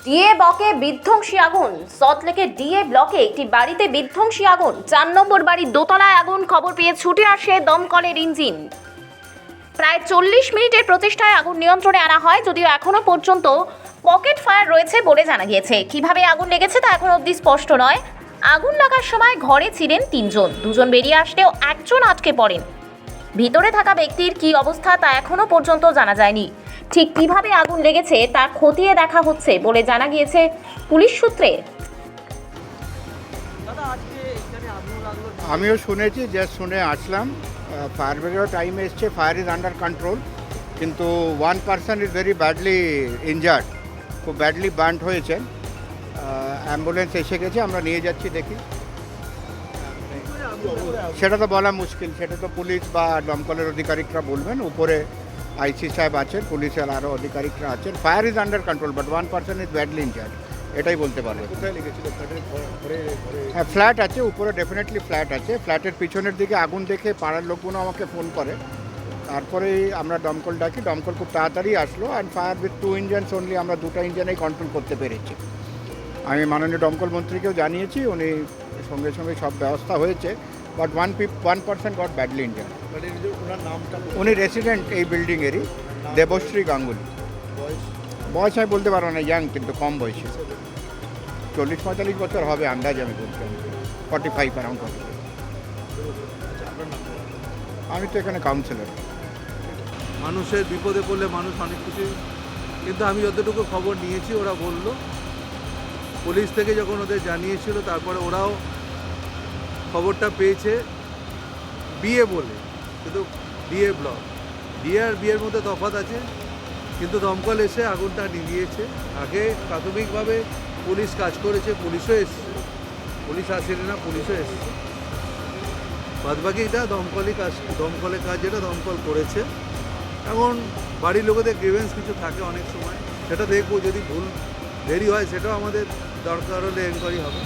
DA ব্লকে বিধ্বংসী আগুন। সল্টলেকের ডিএ ব্লকে একটি বাড়িতে বিধ্বংসী আগুন। 4 নম্বর বাড়ির দোতলায় আগুন। খবর পেয়ে ছুটে আসে দমকলের ইঞ্জিন। প্রায় 40 মিনিটের প্রচেষ্টায় আগুন নিয়ন্ত্রণে আনা হয়, যদিও এখনো পর্যন্ত পকেট ফায়ার রয়েছে বলে জানা গিয়েছে। কিভাবে আগুন লেগেছে তা এখনো অবধি স্পষ্ট নয়। আগুন লাগার সময় ঘরে ছিলেন 3 জন। 2 জন বেরিয়ে আসলেও একজন আটকে পড়েন। ভিতরে থাকা ব্যক্তির কি অবস্থা তা এখনো পর্যন্ত জানা যায়নি। ঠিক কিভাবে আগুন লেগেছে তা খতিয়ে দেখা হচ্ছে বলে জানা গিয়েছে পুলিশ সূত্রে। আমিও শুনেছি, জাস্ট শুনে আসলাম। ফায়ার ব্রিগেডের টাইমে এসছে, ফায়ার ইজ আন্ডার কন্ট্রোল, কিন্তু 1 person is very badly injured, খুব ব্যাডলি বার্ন্ট হয়েছেন। অ্যাম্বুলেন্স এসে গেছে, আমরা নিয়ে যাচ্ছি, দেখি। সেটা তো বলা মুশকিল, সেটা তো পুলিশ বা দমকলের আধিকারিকরা বলবেন। উপরে আইসি সাহেব আছেন, পুলিশের আরও আধিকারিকরা আছেন। Fire is under control, but 1 person is badly injured, এটাই বলতে পারবো। হ্যাঁ, ফ্ল্যাট আছে, উপরে ডেফিনেটলি ফ্ল্যাট আছে। ফ্ল্যাটের পিছনের দিকে আগুন দেখে পাড়ার লোকগুলো আমাকে ফোন করে, তারপরেই আমরা দমকল ডাকি। দমকল খুব তাড়াতাড়ি আসলো, and fire with 2 engines only, আমরা 2টা ইঞ্জিনেই কন্ট্রোল করতে পেরেছি। আমি মাননীয় দমকল মন্ত্রীকেও জানিয়েছি, উনি সঙ্গে সঙ্গে সব ব্যবস্থা হয়েছে, but 1 person goat badly injured. উনি রেসিডেন্ট এই বিল্ডিংয়েরই, দেবশ্রী গাঙ্গুলি। বয়স আমি বলতে পারবো না, ইয়াং, কিন্তু কম বয়সী, 40-45 বছর হবে আন্দাজ, আমি বলছি 45 অ্যারাউন্ড 45। আমি তো এখানে কাউন্সিলর। মানুষের বিপদে পড়লে মানুষ অনেক কিছু, কিন্তু আমি যতটুকু খবর নিয়েছি ওরা বলল, পুলিশ থেকে যখন ওদের জানিয়েছিল তারপরে ওরাও খবরটা পেয়েছে বিয়ে বলে, কিন্তু ডিএ ব্লক, ডিএ আর বিয়ের মধ্যে তফাৎ আছে, কিন্তু দমকল এসে আগুনটা নিভিয়েছে। আগে প্রাথমিকভাবে পুলিশ কাজ করেছে, পুলিশও এসছে, পুলিশ আসেনি না, পুলিশও এসছে। বাদবাকি এটা দমকলের কাজ যেটা দমকল করেছে। এখন বাড়ির লোকেদের গ্রিভেন্স কিছু থাকে অনেক সময়, সেটা দেখবো, যদি ভুল দেরি হয় সেটাও আমাদের দরকার হলে এনকোয়ারি হবে।